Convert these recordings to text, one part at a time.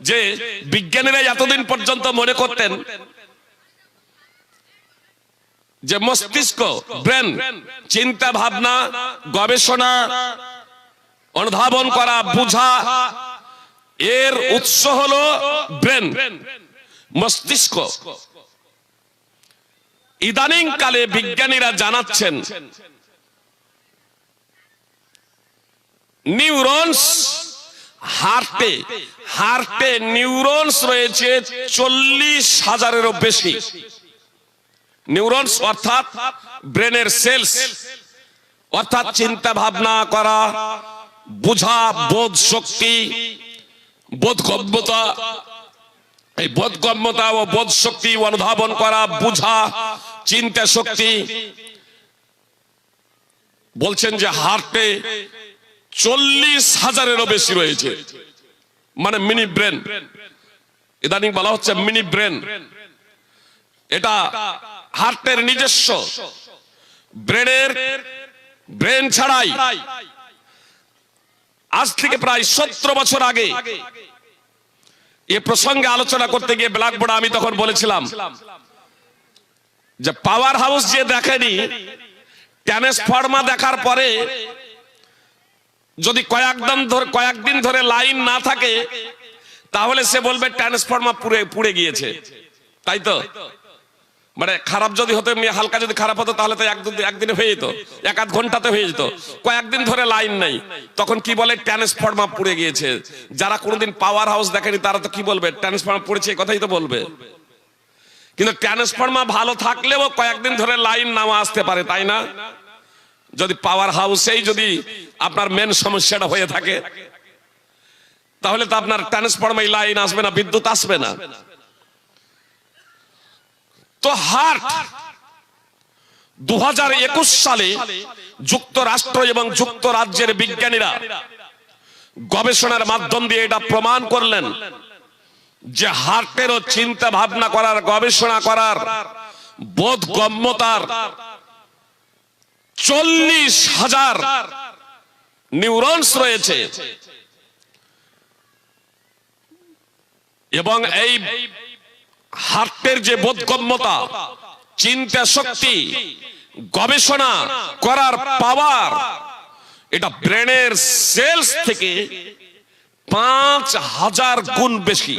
যে বিজ্ঞানীরা এতদিন পর্যন্ত মনে করতেন যে মস্তিষ্ক, ব্রেন, চিন্তা ভাবনা, গবেষণা, অনুধাবন করা, বুঝা, এর উৎস হলো ব্রেন, মস্তিষ্ক। ইদানিং কালে বিজ্ঞানীরা জানাচ্ছেন নিউরনস, হার্টে নিউরনস রয়েছে 40,000-এরও বেশি। নিউরনস অর্থাৎ ব্রেনের সেলস, অর্থাৎ চিন্তা ভাবনা করা, বুঝা, বোধ শক্তি, বোধগম্যতা, এই বোধগম্যতা ও বোধ শক্তি, অনুধাবন করা, বুঝা, চিন্তা শক্তি, বলছেন যে হার্টে 40,000-এরও বেশি রয়েছে, মানে মিনি ব্রেন। ইদানিং বলা হচ্ছে মিনি ব্রেন। এটা হার্টের নিজস্ব। ব্রেন ছাড়াই আজ থেকে প্রায় 17 বছর আগে এ প্রসঙ্গে আলোচনা করতে গিয়ে ব্ল্যাকবোর্ডে আমি তখন বলেছিলাম যে পাওয়ার হাউস যে দেখেনি, ট্রান্সফরমার দেখার পরে যদি কয়েকদিন ধরে লাইন না থাকে তাহলে সে বলবে ট্রান্সফরমার পুড়ে গিয়েছে, তাই তো? মানে খারাপ যদি হতো, হালকা যদি খারাপ হতো তাহলে তো একদিনে হয়ে যেত, 1-8 ঘন্টাতে হয়ে যেত। কয়েকদিন ধরে লাইন নাই, তখন কি বলে? ট্রান্সফরমার পুড়ে গিয়েছে। যারা কোনোদিন পাওয়ার হাউস দেখেনি তারা তো কি বলবে? ট্রান্সফরমার পুড়েছে, এই কথাই তো বলবে। কিন্তু ট্রান্সফরমার ভালো থাকলেও কয়েকদিন ধরে লাইন নাও আসতে পারে, তাই না? যদি পাওয়ার হাউসেই যদি আপনার মেন সমস্যাটা হয়ে থাকে তাহলে তো আপনার ট্রান্সফরমার লাইন আসবে না, বিদ্যুৎ আসবে না। তো হার্ট 2021 সালে যুক্তরাষ্ট্র এবং যুক্তরাজ্যের বিজ্ঞানীরা গবেষণার মাধ্যম দিয়ে এটা প্রমাণ করলেন যে হার্টেরও চিন্তা ভাবনা করার, গবেষণা করার, বোধগম্যতার 40,000 নিউরনস রয়েছে। এবং এই হার্টের যে বোধগম্যতা, চিন্তা শক্তি, গবেষণা করার পাওয়ার, এটা ব্রেনের সেলস থেকে 5,000 গুণ বেশি,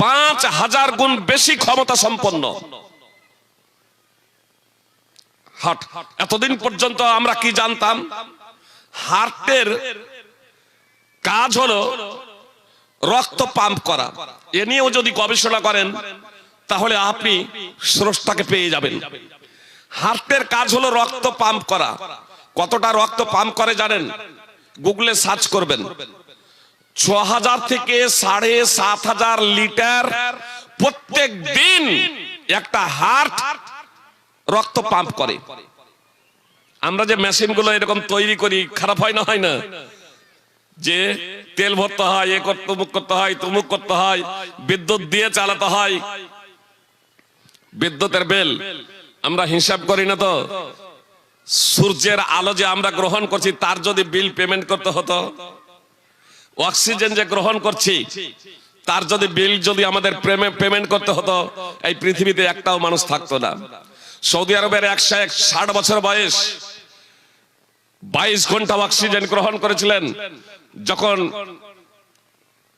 5,000 গুণ বেশি ক্ষমতা সম্পন্ন হার্ট। এতদিন পর্যন্ত আমরা কি জানতাম? হার্টের কাজ হলো রক্ত পাম্প করা। এ নিয়েও যদি গবেষণা করেন তাহলে আপনি স্রষ্টাকে পেয়ে যাবেন। হার্টের কাজ হলো রক্ত পাম্প করা। কতটা রক্ত পাম্প করে জানেন? গুগলে সার্চ করবেন। 6,000 থেকে 7,500 লিটার প্রত্যেক দিন একটা হার্ট রক্ত পাম্প করে। আমরা যে মেশিনগুলো এরকম তৈরি করি, খারাপ হয় না? হয় না? যে তেল ভরতে হয়, এ করতে, মুখ করতে হয়, তুমুক করতে হয়, বিদ্যুৎ দিয়ে চালাতে হয়, বিদ্যুতের বিল আমরা হিসাব করি না তো? সূর্যের আলো যে আমরা গ্রহণ করছি তার যদি বিল পেমেন্ট করতে হতো, অক্সিজেন যে গ্রহণ করছি তার যদি বিল যদি আমাদের পেমেন্ট করতে হতো, এই পৃথিবীতে একটাও মানুষ থাকতো না। সৌদি আরবের 160 বছর বয়স 22 ঘন্টা অক্সিজেন গ্রহণ করেছিলেন। যখন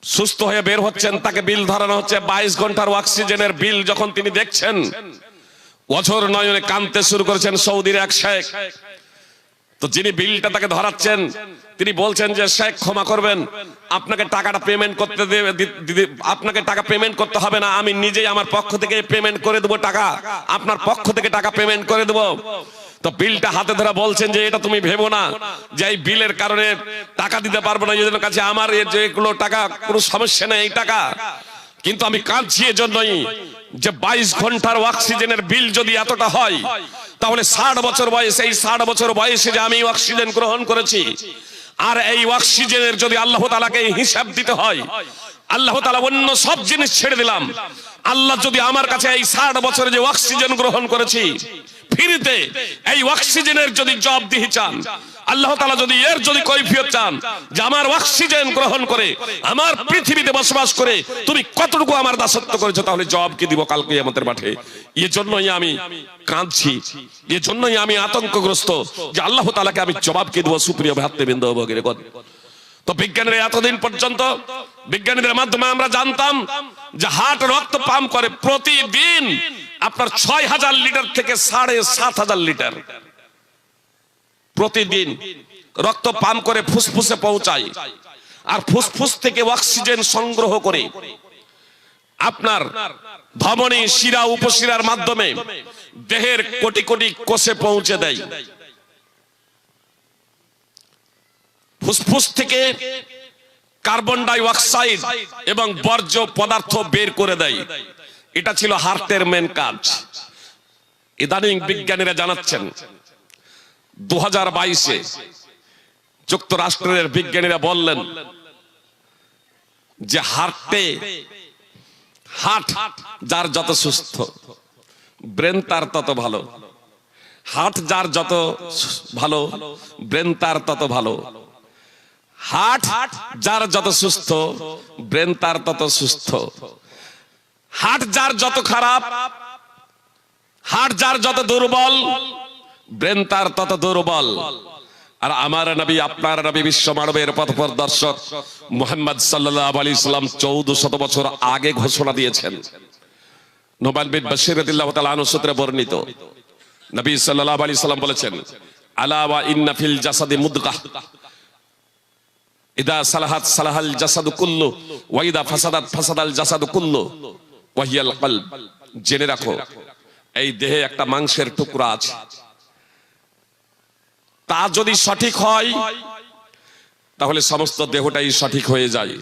সুস্থ হয়ে বের হচ্ছেন তাকে বিল ধরানো হচ্ছে। 22 ঘন্টার অক্সিজেনের বিল যখন তিনি দেখছেন, অঝোর নয়নে কাঁদতে শুরু করেছেন সৌদির এক শেখ। তো যিনি বিলটা তাকে ধরাচ্ছেন তিনি বলছেন যে শেখ ক্ষমা করবেন, আপনাকে টাকাটা পেমেন্ট করতে আপনাকে টাকা পেমেন্ট করতে হবে না, আমি নিজেই আমার পক্ষ থেকে পেমেন্ট করে দেবো, টাকা আপনার পক্ষ থেকে টাকা পেমেন্ট করে দেবো। তো বিলটা হাতে ধরে বলছেন যে এটা তুমি ভেবো না যে এই বিলের কারণে টাকা দিতে পারবো না, এই কাছে আমার যেগুলো টাকা কোনো সমস্যা নেই, এই টাকা কিন্তু আমি কাঁদছি এজন্যই যে 22 ঘন্টার অক্সিজেনের বিল যদি এতটা হয় তাহলে 60 বছর বয়সে, এই 60 বছর বয়সে যে আমি অক্সিজেন গ্রহণ করেছি, আর এই অক্সিজেনের যদি আল্লাহ তাআলাকে হিসাব দিতে হয়, আল্লাহ তাআলা অন্য সব জিনিস ছেড়ে দিলাম, আল্লাহ যদি আমার কাছে এই 60 বছরে যে অক্সিজেন গ্রহণ করেছি ফ্রিতে, এই অক্সিজেনের যদি জবাবদিহি চান, আল্লাহ তাআলা যদি এর যদি কৈফিয়ত চান যে আমার অক্সিজেন গ্রহণ করে আমার পৃথিবীতে বসবাস করে তুমি কতটুকু আমার দাসত্ব করেছো, তাহলে জবাব কি দিব কাল কিয়ামতের মাঠে। এজন্যই আমি কাঁদছি, এজন্যই আমি আতঙ্কগ্রস্ত যে আল্লাহ তাআলাকে আমি জবাব কি দেব। সুপ্রিয় ভ্রাতৃবৃন্দ ও ভগিনীগণ, তো বিজ্ঞানীরা এতদিন পর্যন্ত বিজ্ঞানীদের মাধ্যমে আমরা জানতাম যে হার্ট রক্ত পাম্প করে প্রতিদিন আপনার ৬,০০০ লিটার থেকে ৭,৫০০ লিটার প্রতিদিন রক্ত পাম্প করে ফুসফুসে পৌঁছায়, আর ফুসফুস থেকে অক্সিজেন সংগ্রহ করে আপনার ধমনী শিরা উপশিরার মাধ্যমে দেহের কোটি কোটি কোষে পৌঁছে দেয়। ফুসফুস থেকে কার্বন ডাই অক্সাইড এবং বর্জ্য পদার্থ বের করে দেয়। এটা ছিল হার্টের মেন কাজ। ইদানিং বিজ্ঞানীরা জানাচ্ছেন 2022-এ যুক্তরাষ্ট্রের বিজ্ঞানীরা বললেন যে হার্ট যার যত সুস্থ ব্রেন তার তত ভালো। হার্ট যার যত ভালো ব্রেন তার তত ভালো। হার্ট যার যত সুস্থ ব্রেন তার তত সুস্থ। হার্ট যার যত খারাপ, হার্ট যার যত দুর্বল ব্রেন তার তত দুর্বল। আর আমার নবী আপনার নবী বিশ্ব মানবের পথপ্রদর্শক মুহাম্মদ সাল্লাল্লাহু আলাইহি সাল্লাম 1400 বছর আগে ঘোষণা দিয়েছেন। নোমান বিন বাশির রাদিয়াল্লাহু তাআলা আনহু সূত্রে বর্ণিত নবী সাল্লাল্লাহু আলাইহি সাল্লাম বলেছেন, আলা ওয়া ইন্না ফিল জাসাদি মুদগাহ ইদা সালাহাত সালাহাল জাসাদু কুল্লু ওয়া ইদা ফাসাদাত ফাসাদাল জাসাদু কুল্লু ওয়া হিয়াল কলব। জেনে রাখো এই দেহে একটা মাংসের টুকরা আছে, তা যদি সঠিক হয় তাহলে সমস্ত দেহটাই সঠিক হয়ে যায়,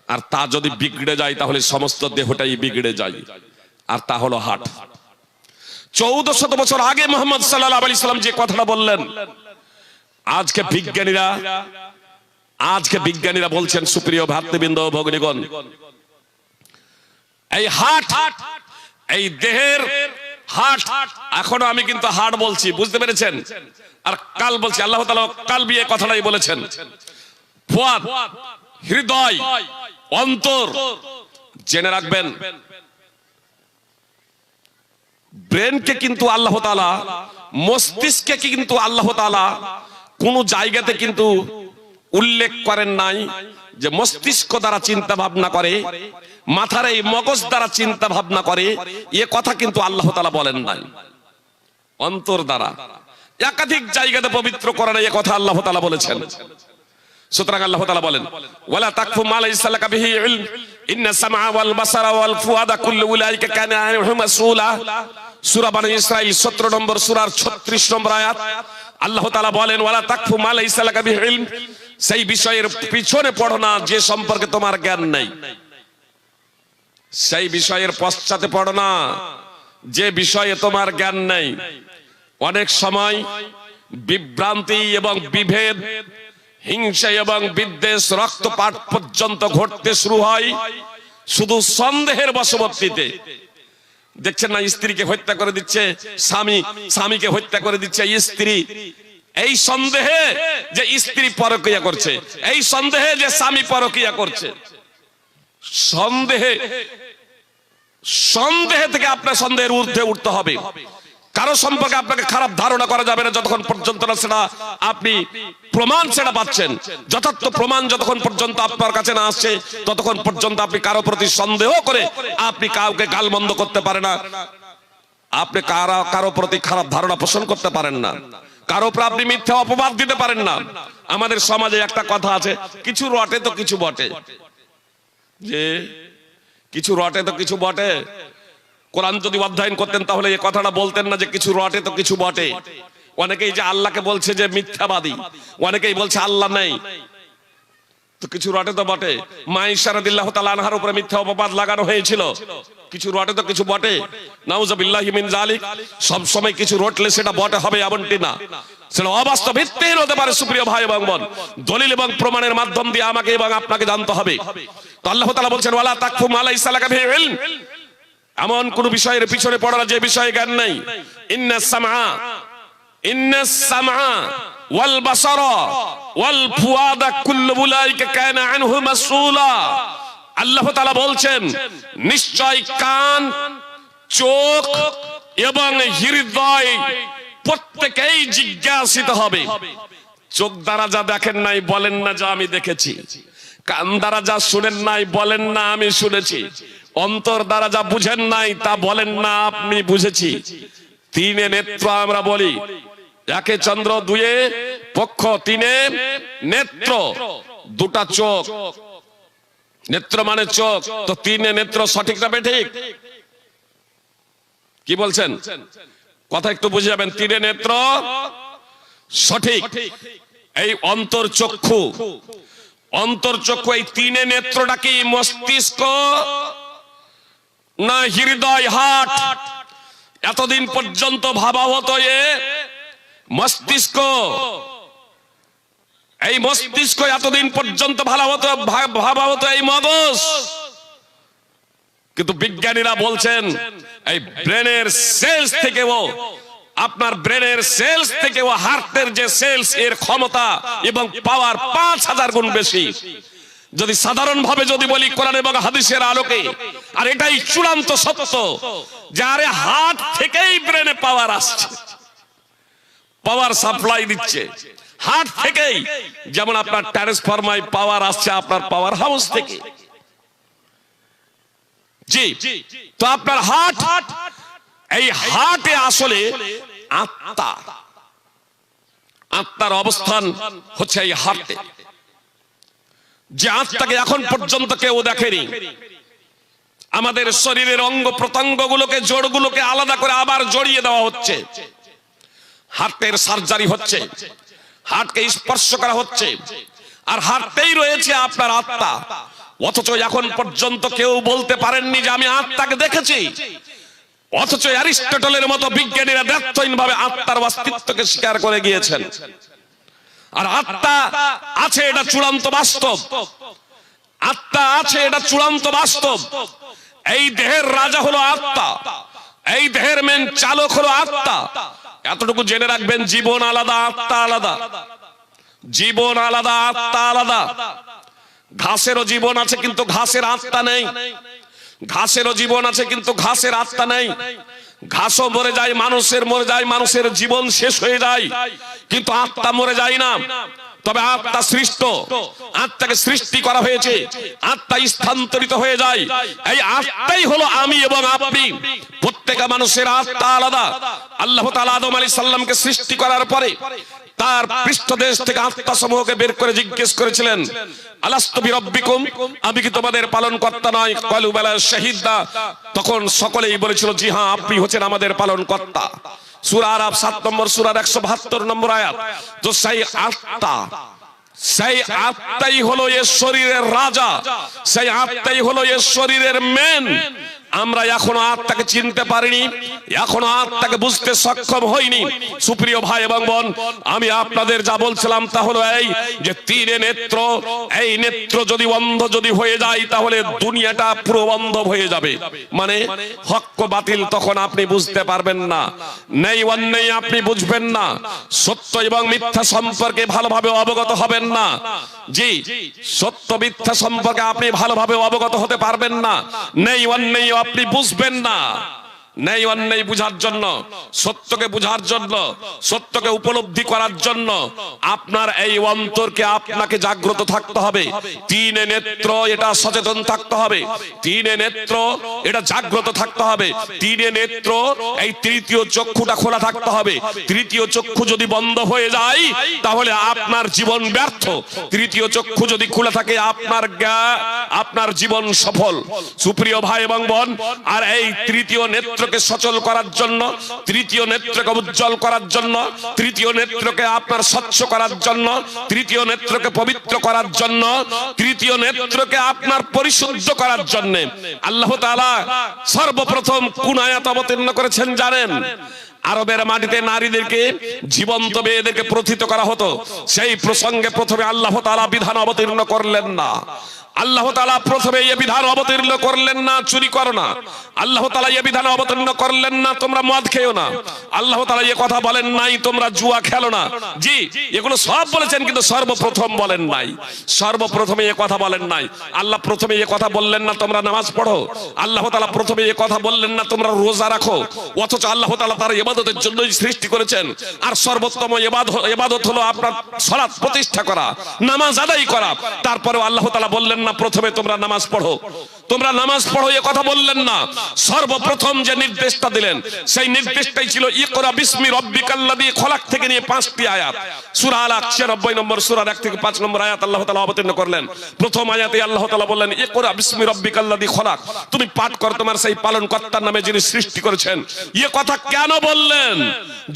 আর তা যদি বিগড়ে যায় তাহলে সমস্ত দেহটাই বিগড়ে যায়, আর তা হলো হার্ট। 1400 বছর আগে মুহাম্মদ সাল্লাল্লাহু আলাইহি সাল্লাম যে কথাটা বললেন, আজকে বিজ্ঞানীরা বলছেন, সুপ্রিয় ভ্রাতৃবৃন্দ ও ভগ্নীগণ, এই হার্ট, এই দেহের হার্ট, এখনো আমি কিন্তু হার্ট বলছি, বুঝতে পেরেছেন? আর কাল বলছি, আল্লাহ তাআলা কালবি এই কথাটাই বলেছেন। ফুয়াদ, হৃদয়, অন্তর, জেনে রাখবেন ব্রেনকে কিন্তু আল্লাহ তাআলা, মস্তিষ্ককে কিন্তু আল্লাহ তাআলা কোন জায়গাতে কিন্তু উল্লেখ করেন নাই যে মস্তিষ্ক দ্বারা চিন্তা ভাবনা করে, মাথার এই মগজ দ্বারা চিন্তা ভাবনা করে, এ কথা কিন্তু আল্লাহ তাআলা বলেন নাই। অন্তর দ্বারা একাধিক জায়গাতে পবিত্র কোরআনে এ কথা আল্লাহ তাআলা বলেছেন। সুতরাং আল্লাহ তাআলা বলেন, ওয়ালা তাকফু মা লাইসা লাকা বিহি ইলম ইন্নাস সামআ ওয়াল বাসারা ওয়াল ফুআদা কুল্লু উলাইকা কানা আনহু মাসউলা। সূরা বনী ইসরাঈল 17 নম্বর সূরার 36 নম্বর আয়াত। আল্লাহ তাআলা বলেন, ওয়ালা তাকফু মা লাইসা লাকা বিহি ইলম, সেই বিষয়ের পিছনে পড়ো না যে সম্পর্কে তোমার জ্ঞান নেই, সেই বিষয়ের পশ্চাতে পড়ো না যে বিষয়ে তোমার জ্ঞান নেই। অনেক সময় বিভ্রান্তি এবং বিভেদ, হিংসা এবং বিদ্বেষ, রক্তপাত পর্যন্ত ঘটতে শুরু হয় শুধু সন্দেহের বশবর্তীতে। দেখছেন না, স্ত্রীকে হত্যা করে দিচ্ছে স্বামী, স্বামীকে হত্যা করে দিচ্ছে স্ত্রী, এই সন্দেহে যে স্ত্রী পরকীয়া করছে, এই সন্দেহে যে স্বামী পরকীয়া করছে। সন্দেহে থেকে আপনার সন্দেহের ঊর্ধ্বে উঠতে হবে। কারো সম্পর্কে আপনাকে খারাপ ধারণা করা যাবে না যতক্ষণ পর্যন্ত না সেটা আপনি প্রমাণ সেটা পাচ্ছেন। যথার্থ প্রমাণ যতক্ষণ পর্যন্ত আপনার কাছে না আসছে ততক্ষণ পর্যন্ত আপনি কারো প্রতি সন্দেহ করে আপনি কাউকে গালমন্দ করতে পারেন না, আপনি কারো প্রতি খারাপ ধারণা পোষণ করতে পারেন না, কারো উপর আপনি মিথ্যা অপবাদ দিতে পারেন না। আমাদের সমাজে একটা কথা আছে, কিছু রটে তো কিছু বটে, যে কিছু রটে তো কিছু বটে। কোরআন যদি অধ্যয়ন করতেন তাহলে এই কথাটা বলতেন না যে কিছু রটে তো কিছু বটে। অনেকেই যে আল্লাহকে বলছে যে মিথ্যাবাদী, অনেকেই বলছে আল্লাহ নেই, তো কিছু রটে তো বটে। মা আয়েশা রাদিয়াল্লাহু তাআলা আনহার উপরে মিথ্যা অপবাদ লাগানো হয়েছিল, কিছু রটে তো কিছু বটে। নাউযুবিল্লাহি মিন যালিক। সব সময় কিছু রটলে সেটা বটে হবে এমনটি না, সেটা অবাস্তব ভিত্তিহীন হতে পারে। সুপ্রিয় ভাই এবং বোন, দলিল এবং প্রমাণের মাধ্যম দিয়ে আমাকে এবং আপনাকে জানতে হবে। তো আল্লাহ তাআলা বলছেন, ওয়ালা তাকফু মা লাইসা লাকা বিহি ইলম, এমন কোন বিষয়ের পিছনে পড়া যে বিষয়ে জ্ঞান নাই। ইন্নাস সামআ ওয়াল বাসারা ওয়াল ফুয়াদা কুল্লু উলাইকা কানা আনহু মাসউলা। আল্লাহ তাআলা বলছেন নিশ্চয় কান, চোখ এবং হৃদয় প্রত্যেকেই জিজ্ঞাসিত হবে। চোখ দ্বারা যা দেখেন নাই বলেন না যে আমি দেখেছি, কান দ্বারা যা শুনেন নাই বলেন না আমি শুনেছি, অন্তর দ্বারা যা বুঝেন নাই তা বলেন না আপনি বুঝেছি। তিনে নেত্র আমরা বলি, একে চন্দ্র, দুয়ে পক্ষ, তিনে নেত্র, দুটা চোখ। নেত্র মানে চোখ, তো তিনে নেত্র সঠিক না বেঠিক? কি বলছেন? কথা একটু বুঝে যাবেন। তিনে নেত্র সঠিক। এই অন্তর্চক্ষু, অন্তর্চক্ষু, এই তিনে নেত্রটা কি মস্তিষ্ক না হৃদয়, হার্ট? এতদিন পর্যন্ত ভাবা হতো এ মস্তিষ্ক, এই মস্তিষ্ক এতদিন পর্যন্ত ভাবা হতো এই মগজ। কিন্তু বিজ্ঞানীরা বলছেন এই ব্রেনের সেলস থেকেও, আপনার ব্রেনের সেলস থেকেও হার্টের যে সেলস, এর ক্ষমতা এবং পাওয়ার 5000 গুণ বেশি। যদি সাধারণ ভাবে যদি বলি কোরআন এবং হাদিসের আলোকে, আর এটাই চূড়ান্ত সত্য যে আরে হার্ট থেকেই ব্রেনে পাওয়ার আসছে, পাওয়ার সাপ্লাই দিচ্ছে হার্ট থেকেই। যেমন আপনার ট্রান্সফরমার পাওয়ার আসছে আপনার পাওয়ার হাউস থেকে। জি, তো আপনার হার্ট, এই হার্টে আসলে আত্মা, আত্মার অবস্থান হচ্ছে এই হার্টে। যে আত্মাকে এখন পর্যন্ত কেউ দেখেনি। আমাদের শরীরের অঙ্গ প্রত্যঙ্গ গুলোকে, জোড়গুলোকে আলাদা করে আবার জড়িয়ে দেওয়া হচ্ছে। হার্টের সার্জারি হচ্ছে, হার্টকে স্পর্শ করা হচ্ছে, আর হার্টেই রয়েছে আপনার আত্মা। অথচ এখন পর্যন্ত কেউ বলতে পারেননি যে আমি আত্মাকে দেখেছি। অথচ অ্যারিস্টটলের মতো বিজ্ঞানীরা দ্ব্যর্থহীন ভাবে আত্মার অস্তিত্বকে স্বীকার করে গিয়েছেন। আর আত্মা আছে, এটা চূড়ান্ত বাস্তব। আত্মা আছে, এটা চূড়ান্ত বাস্তব। এই দেহের রাজা হলো আত্মা, এই দেহের মেন চালক হলো আত্মা। এতটুকু জেনে রাখবেন, জীবন আলাদা, আত্মা আলাদা। জীবন আলাদা, আত্মা আলাদা। ঘাসেরও জীবন আছে কিন্তু ঘাসের আত্মা নেই। ঘাসেরও জীবন আছে কিন্তু ঘাসের আত্মা নেই। ঘাসও মরে যায়, মানুষের মরে যায়, মানুষের জীবন শেষ হয়ে যায়, কিন্তু আত্মা মরে যায় না। তবে আত্মা সৃষ্ট, আত্মাকে সৃষ্টি করা হয়েছে, আত্মা স্থানান্তরিত হয়ে যায়। এই আত্মাই হলো আমি এবং আপনি। প্রত্যেক মানুষের আত্মা আলাদা। আল্লাহ তাআলা আদম আলাইহিস সালামকে সৃষ্টি করার পরে তার পৃষ্ঠদেশ থেকে আত্মা সমূহকে বের করে জিজ্ঞেস করেছিলেন, আলাস্তু বিরাব্বিকুম, আমি কি তোমাদের পালনকর্তা নয়? ক্বালু বালা শাহিদনা। তখন সকলেই বলেছিল, জি হ্যাঁ, আপনি হচ্ছেন আমাদের পালনকর্তা। সূরা আরাফ 7 নম্বর সূরার 172 নম্বর আয়াত। তো সেই আত্মা, সেই আত্মাই হলো এর শরীরের রাজা, সেই আত্মাই হলো এর শরীরের মেন। আমরা এখনো আত্মাকে চিনতে পারিনি, এখনো আত্মাকে বুঝতে সক্ষম হইনি। সুপ্রিয় ভাই এবং বোন, আমি আপনাদের যা বলছিলাম তা হলো এই যে তিনে নেত্র, এই নেত্র যদি অন্ধ যদি হয়ে যায় তাহলে দুনিয়াটা পুরো অন্ধ হয়ে যাবে। মানে হক বাতিল তখন আপনি বুঝতে পারবেন না, নেই অন্যায় আপনি বুঝবেন না, সত্য এবং মিথ্যা সম্পর্কে ভালোভাবে অবগত হবেন না। জি, সত্য মিথ্যা সম্পর্কে আপনি ভালোভাবে অবগত হতে পারবেন না, নেই অন্যায় আপনি বুঝবেন না। নেই অন্যায় বুঝার জন্য, সত্যকে বুঝার জন্য, সত্যকে উপলব্ধি করার জন্য আপনার এই অন্তরকে আপনাকে জাগ্রত থাকতে হবে। তিনে নেত্র, এটা সচেতন থাকতে হবে। তিনে নেত্র, এটা জাগ্রত থাকতে হবে। তিনে নেত্র, এই তৃতীয় চক্ষুটা খোলা থাকতে হবে। তৃতীয় চক্ষু যদি বন্ধ হয়ে যায় তাহলে আপনার জীবন ব্যর্থ। তৃতীয় চক্ষু যদি খোলা থাকে আপনার জীবন সফল। সুপ্রিয় ভাই এবং বোন, আর এই তৃতীয় নেত্রকে সচল করার জন্য, তৃতীয় নেত্রকে উজ্জ্বল করার জন্য, তৃতীয় নেত্রকে আপনার স্বচ্ছ করার জন্য, তৃতীয় নেত্রকে পবিত্র করার জন্য, তৃতীয় নেত্রকে আপনার পরিশুদ্ধ করার জন্য আল্লাহ তাআলা সর্বপ্রথম কোন আয়াত অবতীর্ণ করেছেন জানেন? আরবের মাটিতে নারীদেরকে জীবন্ত মেয়েদেরকে প্রথিত করা হতো। সেই প্রসঙ্গে প্রথমে আল্লাহ তাআলা বিধান অবতীর্ণ করলেন না, আল্লাহ তাআলা প্রথমে এই বিধান অবতীর্ণ করলেন না চুরি করো না, আল্লাহ তাআলা এই বিধান অবতীর্ণ করলেন না তোমরা মদ খেও না, আল্লাহ তাআলা এই কথা বলেন নাই তোমরা জুয়া খেলো না। জি, এগুলো সব বলেছেন, কিন্তু সর্বপ্রথম বলেন নাই, সর্বপ্রথমে এই কথা বলেন নাই। আল্লাহ প্রথমে এই কথা বললেন না তোমরা নামাজ পড়ো, আল্লাহ তাআলা প্রথমে এই কথা বললেন না তোমরা রোজা রাখো, অথচ আল্লাহ তাআলা তার ইবাদতের জন্যই সৃষ্টি করেছেন। আর সর্বোত্তম ইবাদত হলো আপনার সালাত প্রতিষ্ঠা করা, নামাজ আদায় করা। তারপরেও আল্লাহ তাআলা বললেন না প্রথমে তোমরা নামাজ পড়ো, তোমরা নামাজ পড়ো এ কথা বললেন না। সর্বপ্রথম যে নির্দেশটা দিলেন সেই নির্দেশটাই ছিল ইকরা বিসমি রাব্বিকাল্লাযী খলাক থেকে নিয়ে 5টি আয়াত। সূরা আলাক 96 নম্বর সূরার 1 থেকে 5 নম্বর আয়াত আল্লাহ তাআলা অবতীর্ণ করলেন। প্রথম আয়াতে আল্লাহ তাআলা বললেন ইকরা বিসমি রাব্বিকাল্লাযী খলাক, তুমি পাঠ কর তোমার সেই পালনকর্তার নামে যিনি সৃষ্টি করেছেন। এ কথা কেন বললেন?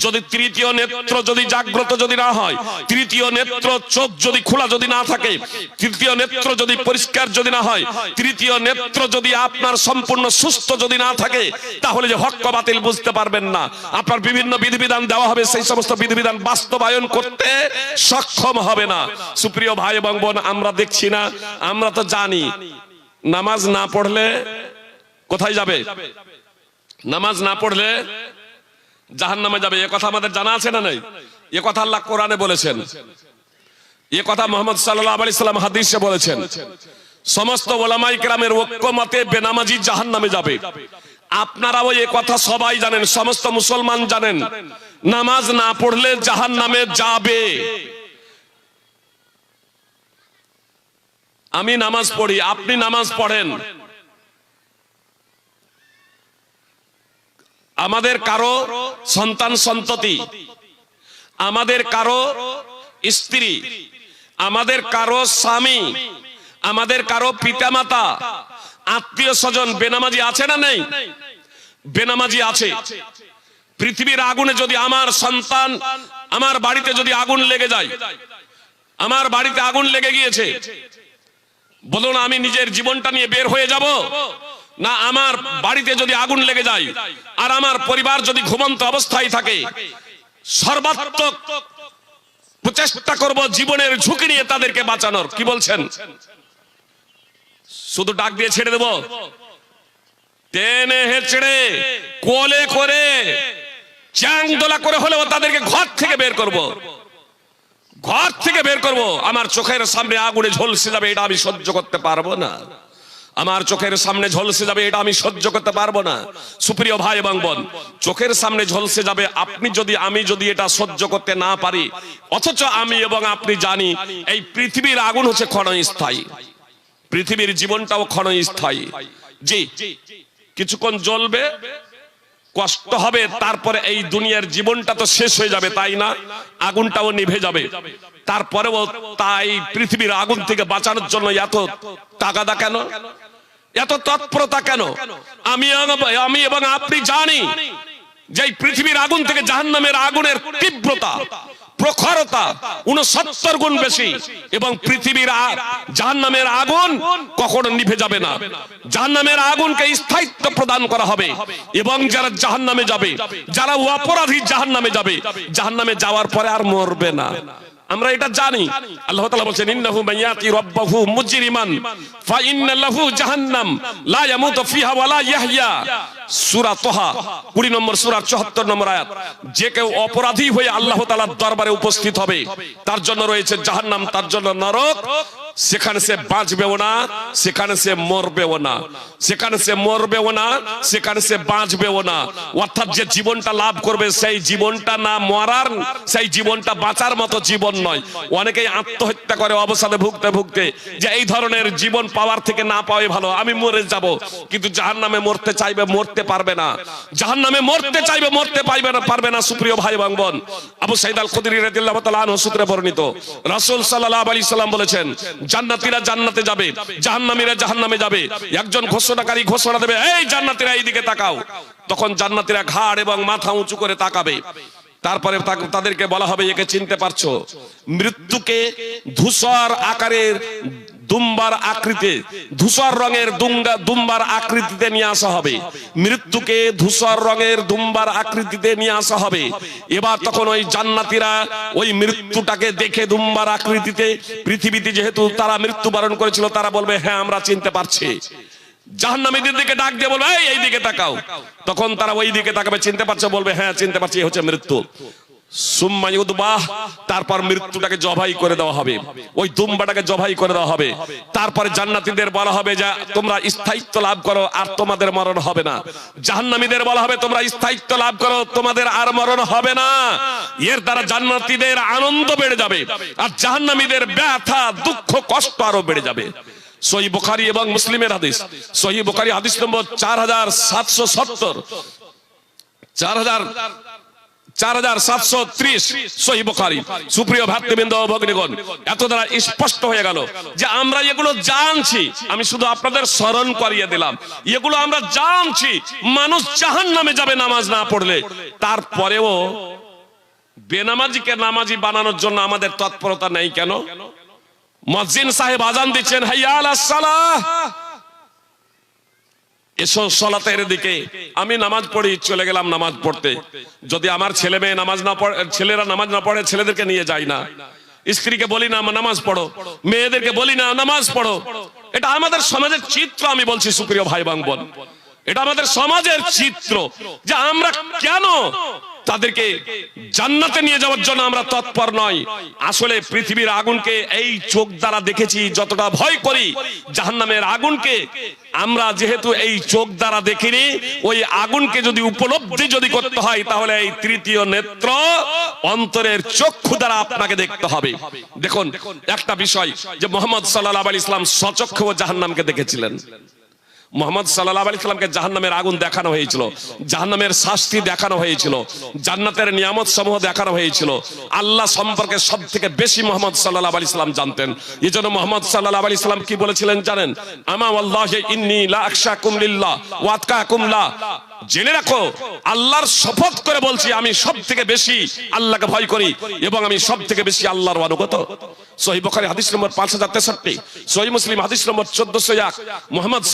যদি তৃতীয় নেত্র যদি জাগ্রত যদি না হয়, তৃতীয় নেত্র চোখ যদি খোলা যদি না থাকে, তৃতীয় নেত্র যদি পরিষ্কার যদি না হয়, তৃতীয় নেত্র যদি আপনার সম্পূর্ণ সুস্থ যদি না থাকে, তাহলে যে হক বাতিল বুঝতে পারবেন না। আপনার বিভিন্ন বিধিবিধান দেওয়া হবে, সেই সমস্ত বিধিবিধান বাস্তবায়ন করতে সক্ষম হবে না। সুপ্রিয় ভাই এবং বোন, আমরা দেখছি না, আমরা তো জানি নামাজ না পড়লে কোথায় যাবে? নামাজ না পড়লে জাহান্নামে যাবে। এ কথা আমাদের জানা আছে না নাই? এ কথা আল্লাহ কোরআনে বলেছেন, এ কথা মুহাম্মদ সাল্লাল্লাহু আলাইহি সাল্লাম হাদিসে বলেছেন। সমস্ত উলামায়ে কেরামের ঐক্যমতে বেনামাজি জাহান্নামে যাবে। আপনারাও এই কথা সবাই জানেন, সমস্ত মুসলমান জানেন, নামাজ না পড়লে জাহান্নামে যাবে। আমি নামাজ পড়ি, আপনি নামাজ পড়েন, আমাদের কারো সন্তান সন্ততি, আমাদের কারো স্ত্রী, আমাদের কারো স্বামী, আমাদের কারো পিতামাতা, আত্মীয় স্বজন বেনামাজি আছে না নেই? বেনামাজি আছে। পৃথিবীর আগুনে যদি আমার সন্তান, আমার বাড়িতে যদি আগুন লেগে যায়, আমার বাড়িতে আগুন লেগে গিয়েছে, বলুন আমি নিজের জীবনটা নিয়ে বের হয়ে যাব? না আমার বাড়িতে যদি আগুন লেগে যায় আর আমার পরিবার যদি ঘুমন্ত অবস্থায় থাকে, সর্বাত্মক প্রচেষ্টা করব জীবনের ঝুঁকি নিয়ে তাদেরকে বাঁচানোর। কি বলছেন? শুধু ডাক দিয়ে ছেড়ে দেব? টেনে হেঁচড়ে কোলে করে চ্যাংদোলা করে হলেও তাদেরকে ঘর থেকে বের করব, ঘর থেকে বের করব। আমার চোখের সামনে আগুনে ঝলসে যাবে, এটা আমি সহ্য করতে পারবো না। আমার চোখের সামনে ঝলসে যাবে, এটা আমি সহ্য করতে পারবো না। সুপ্রিয় ভাই এবং বোন, চোখের সামনে ঝলসে যাবে, আপনি যদি আমি যদি এটা সহ্য করতে না পারি, অথচ আমি এবং আপনি জানি এই পৃথিবীর আগুন হচ্ছে ক্ষণস্থায়ী, পৃথিবীর জীবনটাও ক্ষণস্থায়ী। জি, কিছুক্ষণ জ্বলবে, কষ্ট হবে, তারপরে এই দুনিয়ার জীবনটা তো শেষ হয়ে যাবে, তাই না? আগুনটাও নিভে যাবে। তারপরেও তাই পৃথিবীর আগুন থেকে বাঁচানোর জন্য এত তাগাদা কেন, এত তৎপরতা কেন? আমি এবং আপনি জানি যে পৃথিবীর আগুন থেকে জাহান্নামের আগুনের তীব্রতা, প্রখরতা 69 গুণ বেশি, এবং পৃথিবীর জাহান্নামের আগুন কখনো নিভে যাবে না। জাহান্নামের আগুনকে স্থায়িত্ব প্রদান করা হবে, এবং যারা জাহান্নামে যাবে, যারা অপরাধী জাহান্নামে যাবে, জাহান্নামে যাওয়ার পরে আর মরবে না। আমরা এটা জানি। আল্লাহ তাআলা বলেন ইন্নাহু মাইয়াতি রাব্বাহু মুজরিমান ফা ইন্না লাহু জাহান্নাম লা ইয়ামুতু ফিহা ওয়া লা ইয়াহইয়া। সূরা তাহা 20 নম্বর সূরার 74 নম্বর আয়াত। যে কেউ অপরাধী হয়ে আল্লাহ তাআলার দরবারে উপস্থিত হবে, তার জন্য রয়েছে জাহান্নাম, তার জন্য নরক। সেখানে সে বাঁচবেও না, সেখানে সে মরবেও না, সেখানে সে মরবেও না, সেখানে সে বাঁচবেও না। অর্থাৎ যে জীবনটা লাভ করবে সেই জীবনটা না মরার, সেই জীবনটা বাঁচার মতো জীবন নয়। অনেকেই আত্মহত্যা করে অবসাদে ভুগতে ভুগতে, যে এই ধরনের জীবন পাওয়ার থেকে না পাওয়াই ভালো, আমি মরে যাব। কিন্তু জাহান্নামে মরতে চাইবে, মরতে পারবে না। জাহান্নামে মরতে চাইবে, মরতে পারবে না। সুপ্রিয় ভাই এবং বোন, আবু সাঈদ আল খুদরি রাদিয়াল্লাহু তাআলা আনহু সূত্রে বর্ণিত, রাসূল সাল্লাল্লাহু আলাইহি সাল্লাম বলেছেন, জান্নাতীরা জান্নাতে যাবে, জাহান্নামীরা জাহান্নামে যাবে। একজন ঘোষণাকারী ঘোষণা দেবে, এই জান্নাতীরা এইদিকে তাকাও। তখন জান্নাতীরা ঘাড় এবং মাথা উঁচু করে তাকাবে। তারপরে তাদেরকে বলা হবে, একে চিনতে পারছো? মৃত্যুকে ধূসর আকারের দুম্বার আকৃতিতে, ধূসর রঙের দুম্বার আকৃতিতে নিয়ে আসা হবে। মৃত্যুকে ধূসর রঙের দুম্বার আকৃতিতে নিয়ে আসা হবে। এবার তখন ওই জান্নাতীরা ওই মৃত্যুটাকে দেখে দুম্বার আকৃতিতে, পৃথিবীতে যেহেতু তারা মৃত্যুবরণ করেছিল, তারা বলবে হ্যাঁ আমরা চিনতে পারছি। জাহান্নামীদের দিকে ডাক দিয়ে বলবে এই দিকে তাকাও, তখন তারা ওই দিকে তাকাবে, চিনতে পারছো, বলবে হ্যাঁ চিনতে পারছি, এই হচ্ছে মৃত্যু। সুম্মা ইউদবাহ, তারপর মৃত্যুটাকে জবাই করে দেওয়া হবে, ওই দুম্বাটাকে জবাই করে দেওয়া হবে। তারপরে জান্নাতীদের বলা হবে যে তোমরা স্থায়িত্ব লাভ করো, আর তোমাদের মরণ হবে না। জাহান্নামীদের বলা হবে তোমরা স্থায়িত্ব লাভ করো, তোমাদের আর মরণ হবে না। এর দ্বারা জান্নাতীদের আনন্দ বেড়ে যাবে, আর জাহান্নামীদের ব্যথা, দুঃখ, কষ্ট আরো বেড়ে যাবে। সহিহ বুখারী এবং মুসলিমের হাদিস। সহিহ বুখারী হাদিস নম্বর 4770, 4730 সহিহ বুখারী। সুপ্রিয় ভ্রাতৃবৃন্দ ও ভগ্নীগণ, এত দ্বারা স্পষ্ট হয়ে গেল যে আমরা এগুলো জানছি, আমি শুধু আপনাদের স্মরণ করিয়ে দিলাম, এগুলো আমরা জানছি। মানুষ জাহান্নামে যাবে নামাজ না পড়লে, তারপরেও বেনামাজিকে নামাজি বানানোর জন্য আমাদের তৎপরতা নেই কেন? মুয়াজ্জিন সাহেব আযান দিচ্ছেন, হাইয়া আলাস সালাহ, এসো সালাতের দিকে। আমি নামাজ পড়ি, চলে গেলাম নামাজ পড়তে। যদি আমার ছেলে মেয়ে নামাজ না পড়ে, ছেলেরা নামাজ না পড়ে, ছেলেদেরকে নিয়ে যায় না। স্ত্রীকে বলি না নামাজ পড়ো, মেয়েদেরকে বলি না নামাজ পড়ো। এটা আমাদের সমাজের চিত্র, আমি বলছি সুপ্রিয় ভাই এবং বোন, এটা আমাদের সমাজের চিত্র যে আমরা কেন তাদেরকে জান্নাতে নিয়ে যাওয়ার জন্য আমরা তৎপর নই। আসলে পৃথিবীর আগুনকে এই চোখ দ্বারা দেখেছি, যতটা ভয় করি জাহান্নামের আগুনকে আমরা যেহেতু এই চোখ দ্বারা দেখিনি, ওই আগুনকে যদি উপলব্ধি যদি করতে হয়, তাহলে এই তৃতীয় নেত্র, অন্তরের চক্ষু দ্বারা আপনাকে দেখতে হবে। দেখুন একটা বিষয়, যে মুহাম্মদ সাল্লাল্লাহু আলাইহি ওয়াসাল্লাম স্বচক্ষে জাহান্নামকে দেখেছিলেন। মুহাম্মদ সাল্লাল্লাহু আলাইহি ওয়াসাল্লামকে জাহান্নামের আগুন দেখানো হয়েছিল, জাহান্নামের শাস্তি দেখানো হয়েছিল, জান্নাতের নিয়ামত সমূহ দেখানো হয়েছিল। আল্লাহ সম্পর্কে সবথেকে বেশি মুহাম্মদ সাল্লাল্লাহু আলাইহি ওয়াসাল্লাম জানতেন। এজন্য মুহাম্মদ সাল্লাল্লাহু আলাইহি ওয়াসাল্লাম কি বলেছিলেন জানেন? আমা ওয়াল্লাহি ইন্নী লা আখশাকুম লিল্লাহ ওয়া আতকাকুম লা, জেনে রাখো আল্লাহর শপথ করে বলছি, আমি সবথেকে বেশি আল্লাহকে ভয় করি এবং আমি সবথেকে বেশি আল্লাহর অনুগত। সহিহ বুখারী হাদিস নম্বর 5063, সহিহ মুসলিম হাদিস নম্বর 1401। মুহাম্মদ